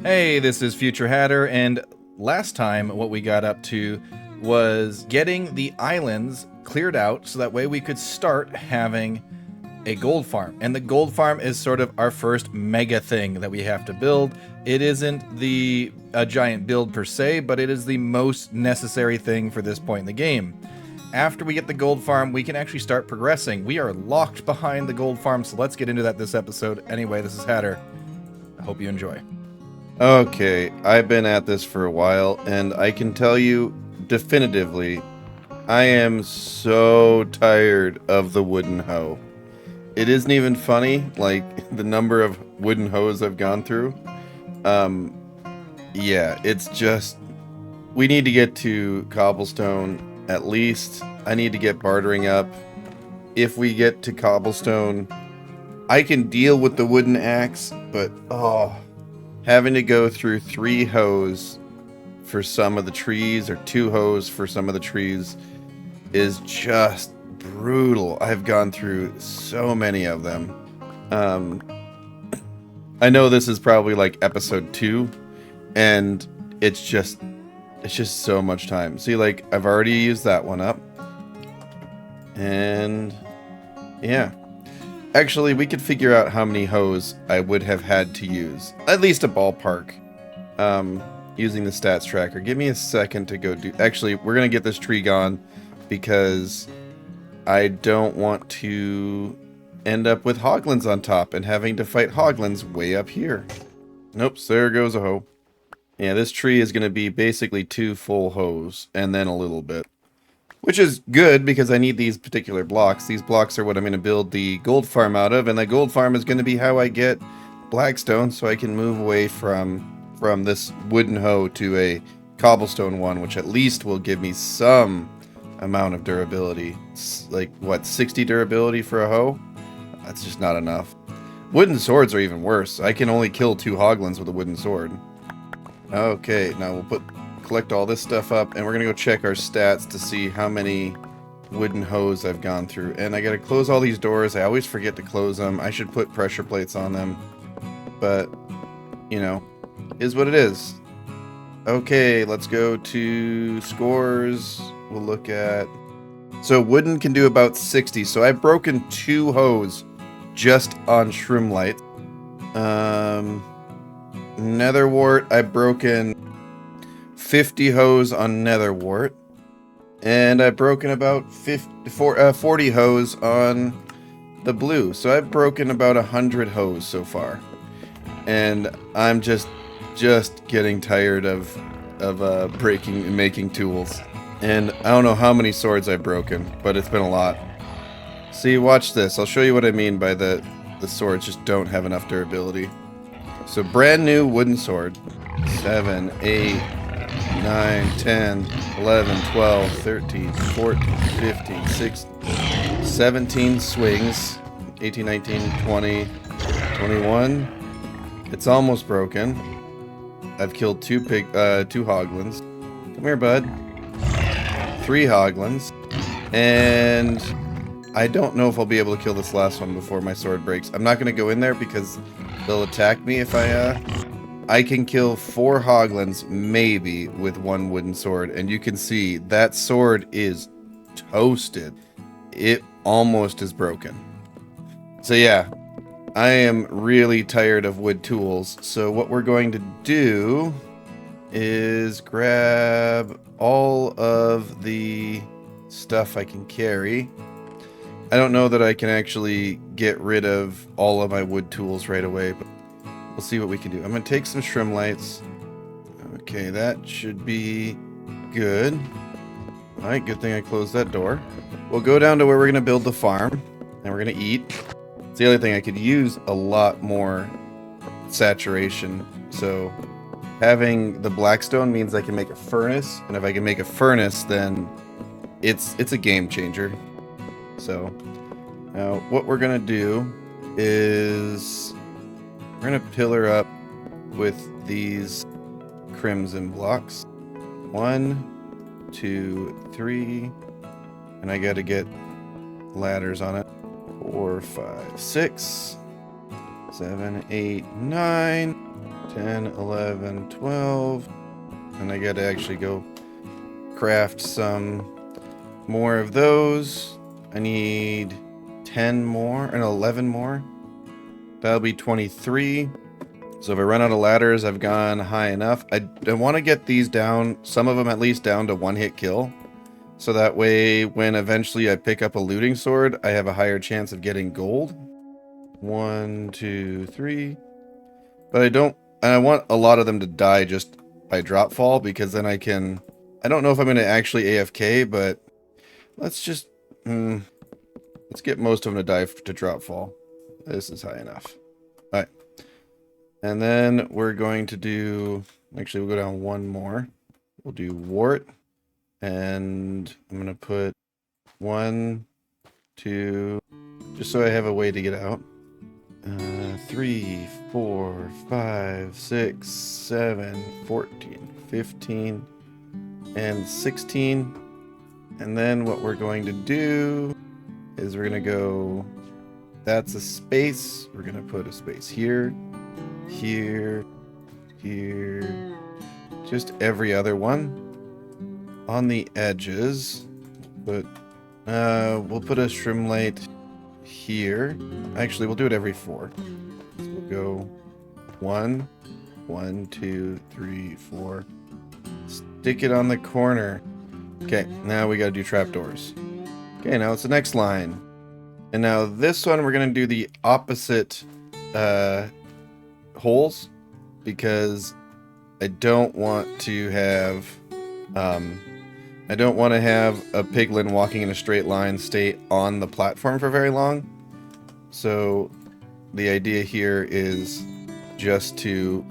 Hey, this is Future Hatter, and last time what we got up to was getting the islands cleared out so that way we could start having a gold farm. And the gold farm is sort of our first mega thing that we have to build. It isn't a giant build per se, but it is the most necessary thing for this point in the game. After we get the gold farm, we can actually start progressing. We are locked behind the gold farm, so let's get into that this episode. Anyway, this is Hatter. I hope you enjoy. Okay, I've been at this for a while, and I can tell you definitively, I am so tired of the wooden hoe. It isn't even funny, like, the number of wooden hoes I've gone through. Yeah, it's just, we need to get to cobblestone, at least. I need to get bartering up. If we get to cobblestone, I can deal with the wooden axe, but, having to go through 3 hoes for some of the trees or 2 hoes for some of the trees is just brutal. I've gone through so many of them. I know this is probably like episode 2, and it's just so much time. See, like, I've already used that one up, and yeah. Actually, we could figure out how many hoes I would have had to use. At least a ballpark. Using the stats tracker. Give me a second to go do... Actually, we're going to get this tree gone because I don't want to end up with hoglins on top and having to fight hoglins way up here. Nope, there goes a hoe. Yeah, this tree is going to be basically 2 full hoes and then a little bit. Which is good because I need these particular blocks. These blocks are what I'm going to build the gold farm out of, and the gold farm is going to be how I get blackstone so I can move away from this wooden hoe to a cobblestone one, which at least will give me some amount of durability. It's like, what, 60 durability for a hoe? That's just not enough. Wooden swords are even worse. I can only kill 2 hoglins with a wooden sword. Okay, now we'll collect all this stuff up, and we're gonna go check our stats to see how many wooden hoes I've gone through. And I gotta close all these doors. I always forget to close them. I should put pressure plates on them, but you know, is what it is. Okay, let's go to scores. We'll look at, so wooden can do about 60, so I've broken 2 hoes just on shroomlight. Nether wart, I've broken 50 hoes on nether wart, and I've broken about 40 hoes on the blue. So I've broken about 100 hoes so far, and I'm just getting tired of breaking and making tools. And I don't know how many swords I've broken, but it's been a lot. See, watch this. I'll show you what I mean by the swords just don't have enough durability. So brand new wooden sword, 7, 8, 9, 10, 11, 12, 13, 14, 15, 16, 17 swings, 18, 19, 20, 21. It's almost broken. I've killed 2 hoglins. Come here, bud. 3 hoglins. And I don't know if I'll be able to kill this last one before my sword breaks. I'm not going to go in there because they'll attack me if I can kill 4 hoglins, maybe, with 1 wooden sword. And you can see that sword is toasted. It almost is broken. So yeah, I am really tired of wood tools. So what we're going to do is grab all of the stuff I can carry. I don't know that I can actually get rid of all of my wood tools right away, but we'll see what we can do. I'm going to take some shroomlights. Okay, that should be good. Alright, good thing I closed that door. We'll go down to where we're going to build the farm, and we're going to eat. It's the other thing, I could use a lot more saturation, so having the blackstone means I can make a furnace, and if I can make a furnace, then it's a game changer. So, now what we're going to do is we're going to pillar up with these crimson blocks. 1, 2, 3, and I got to get ladders on it. 4, 5, 6, 7, 8, 9, 10, 11, 12. And I gotta actually go craft some more of those. I need 10 more and 11 more. That'll be 23. So if I run out of ladders, I've gone high enough. I want to get these down, some of them at least, down to one-hit kill. So that way, when eventually I pick up a looting sword, I have a higher chance of getting gold. 1, 2, 3. But I don't, and I want a lot of them to die just by drop fall, because then I can, I don't know if I'm going to actually AFK, but let's just, let's get most of them to die to drop fall. This is high enough. All right. And then we're going to do, actually we'll go down one more. We'll do wart. And I'm going to put 1, 2, just so I have a way to get out. 3, 4, 5, 6, 7, 14, 15, and 16. And then what we're going to do is we're going to go, that's a space. We're going to put a space here, here, here, just every other one. On the edges, but we'll put a shroom light here. Actually, we'll do it every 4. So we'll go 1, 1, 2, 3, 4. Stick it on the corner. Okay, now we gotta do trapdoors. Okay, now it's the next line. And now this one, we're gonna do the opposite holes, because I don't want to have a piglin walking in a straight line stay on the platform for very long. So the idea here is just to,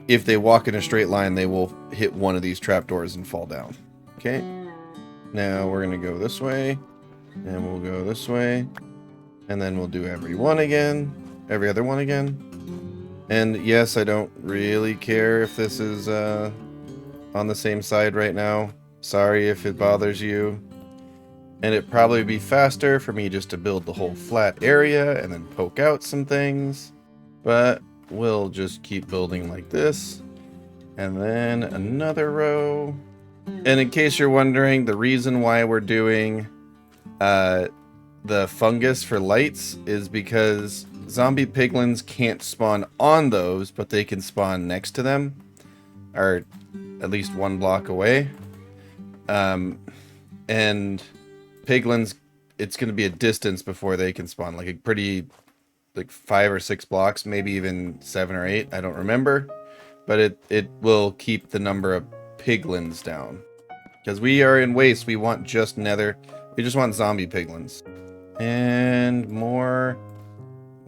if they walk in a straight line, they will hit one of these trapdoors and fall down. Okay, now we're gonna go this way, and we'll go this way, and then we'll do every other one again. And yes, I don't really care if this is on the same side right now. Sorry if it bothers you. And it'd probably be faster for me just to build the whole flat area and then poke out some things. But we'll just keep building like this. And then another row. And in case you're wondering, the reason why we're doing the fungus for lights is because zombie piglins can't spawn on those, but they can spawn next to them, or at least 1 block away. And piglins, it's going to be a distance before they can spawn, like a pretty, like 5 or 6 blocks, maybe even 7 or 8. I don't remember, but it will keep the number of piglins down, because we are in waste. We want just nether. We just want zombie piglins. And more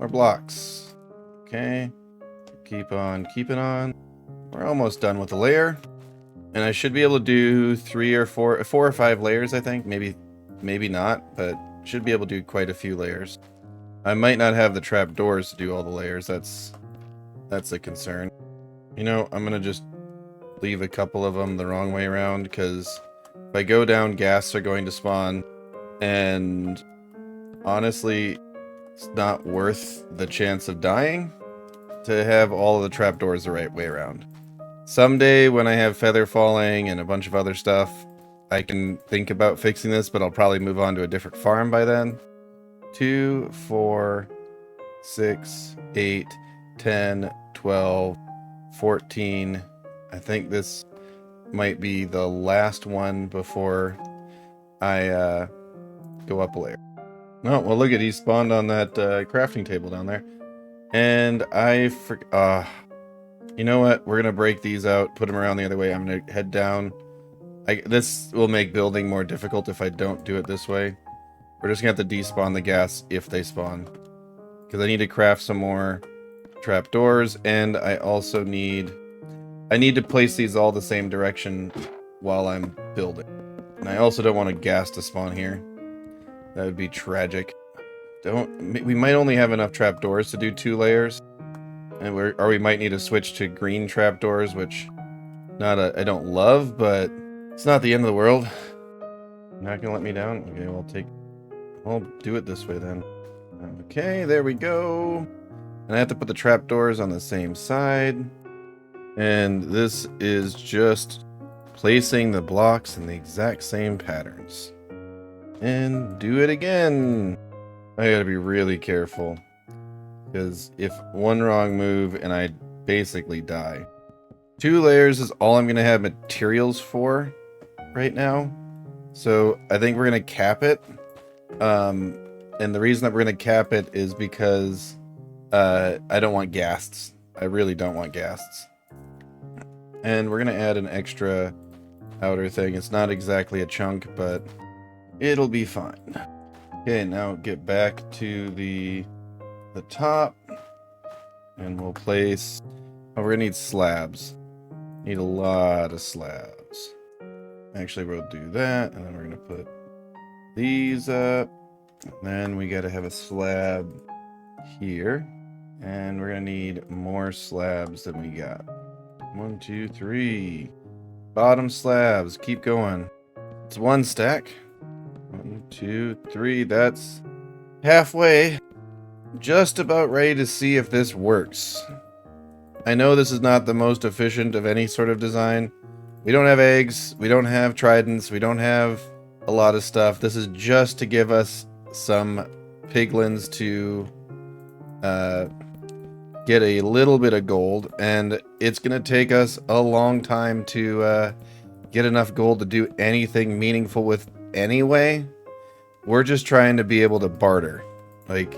blocks. Okay, keep on keeping on. We're almost done with the layer. And I should be able to do 4 or 5 layers, I think. Maybe not, but should be able to do quite a few layers. I might not have the trapdoors to do all the layers. That's a concern. You know, I'm gonna just leave a couple of them the wrong way around, because if I go down, ghasts are going to spawn. And honestly, it's not worth the chance of dying to have all of the trapdoors the right way around. Someday, when I have feather falling and a bunch of other stuff, I can think about fixing this, but I'll probably move on to a different farm by then. 2, 4, 6, 8, 10, 12, 14. I think this might be the last one before I go up a layer. Oh, well, look at, he spawned on that crafting table down there. And I forgot. You know what? We're going to break these out, put them around the other way. I'm going to head down. This will make building more difficult if I don't do it this way. We're just going to have to despawn the gas if they spawn, because I need to craft some more trapdoors, and I also need to place these all the same direction while I'm building. And I also don't want a gas to spawn here. That would be tragic. We might only have enough trapdoors to do 2 layers. And we might need to switch to green trapdoors, which I don't love, but it's not the end of the world. Not gonna let me down? Okay, I'll do it this way then. Okay, there we go. And I have to put the trapdoors on the same side. And this is just placing the blocks in the exact same patterns. And do it again. I gotta be really careful. Because if one wrong move and I basically die. 2 layers is all I'm gonna have materials for right now. So I think we're gonna cap it. And the reason that we're gonna cap it is because I don't want ghasts. I really don't want ghasts. And we're gonna add an extra outer thing. It's not exactly a chunk, but it'll be fine. Okay, now get back to the top, and we'll place. Oh, we're gonna need slabs. Need a lot of slabs. Actually, we'll do that, and then we're gonna put these up. And then we gotta have a slab here, and we're gonna need more slabs than we got. 1, 2, 3. Bottom slabs. Keep going. It's 1 stack. 1, 2, 3. That's halfway. Just about ready to see if this works. I know this is not the most efficient of any sort of design. We don't have eggs. We don't have tridents. We don't have a lot of stuff. This is just to give us some piglins to get a little bit of gold, and it's gonna take us a long time to get enough gold to do anything meaningful with anyway. We're just trying to be able to barter. Like,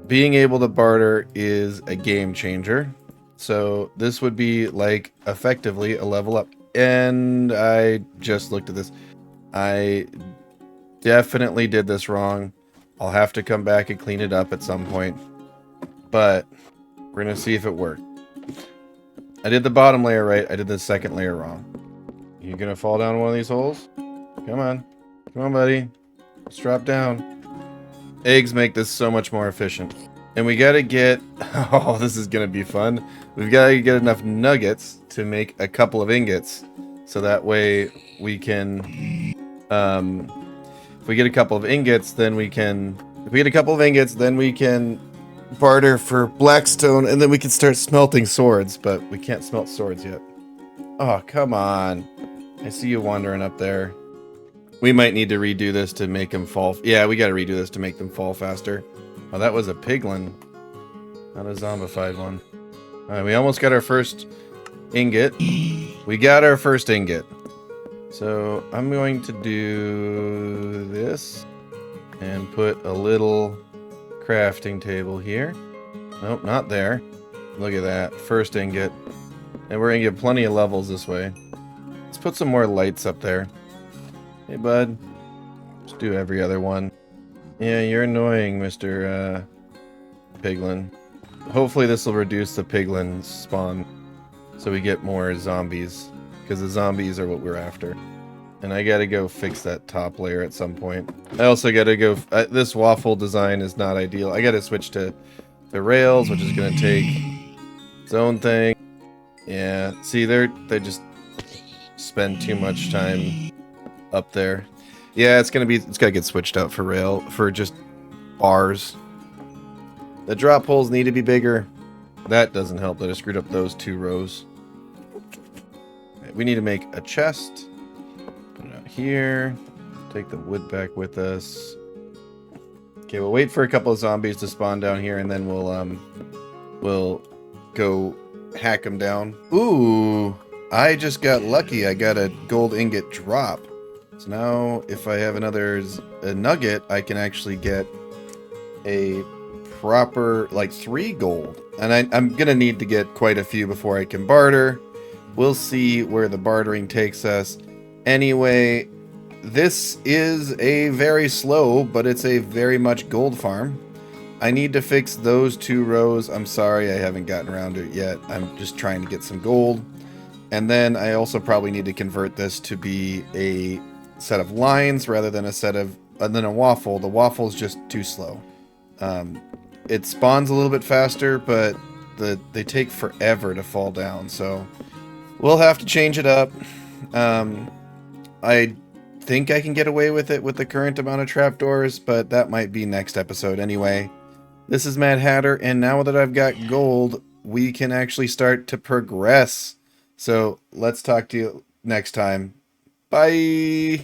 being able to barter is a game changer. So this would be like effectively a level up. And I just looked at this. I definitely did this wrong. I'll have to come back and clean it up at some point, but we're gonna see if it worked. I did the bottom layer right. I did the second layer wrong. You gonna fall down one of these holes? Come on. Come on, buddy. Let's drop down. Eggs make this so much more efficient. And we gotta get... Oh, this is gonna be fun. We've gotta get enough nuggets to make a couple of ingots. So that way we can... if we get a couple of ingots, then we can... If we get a couple of ingots, then we can barter for blackstone, and then we can start smelting swords. But we can't smelt swords yet. Oh, come on. I see you wandering up there. We might need to redo this to make them fall. Yeah, we got to redo this to make them fall faster. Oh, that was a piglin, not a zombified one. All right, we almost got our first ingot. We got our first ingot. So I'm going to do this and put a little crafting table here. Nope, not there. Look at that, first ingot. And we're gonna get plenty of levels this way. Let's put some more lights up there. Hey, bud. Just do every other one. Yeah, you're annoying, Mr. Piglin. Hopefully this will reduce the piglin spawn so we get more zombies, because the zombies are what we're after. And I gotta go fix that top layer at some point. I also gotta go... this waffle design is not ideal. I gotta switch to the rails, which is gonna take its own thing. Yeah, see, they just spend too much time up there. Yeah, it's gotta get switched out for just bars. The drop holes need to be bigger. That doesn't help that I screwed up those 2 rows. We need to make a chest. Put it out here. Take the wood back with us. Okay, we'll wait for a couple of zombies to spawn down here, and then we'll go hack them down. Ooh, I just got lucky. I got a gold ingot drop. So now if I have another nugget, I can actually get a proper, like, 3 gold. And I'm gonna need to get quite a few before I can barter. We'll see where the bartering takes us. Anyway, this is a very slow, but it's a very much gold farm. I need to fix those 2 rows. I'm sorry I haven't gotten around to it yet. I'm just trying to get some gold. And then I also probably need to convert this to be a set of lines rather than a waffle. The waffle's just too slow. It spawns a little bit faster, but they take forever to fall down, so we'll have to change it up. I think I can get away with it with the current amount of trapdoors, but that might be next episode anyway. This is Mad Hatter, and now that I've got gold, we can actually start to progress. So let's talk to you next time. Bye!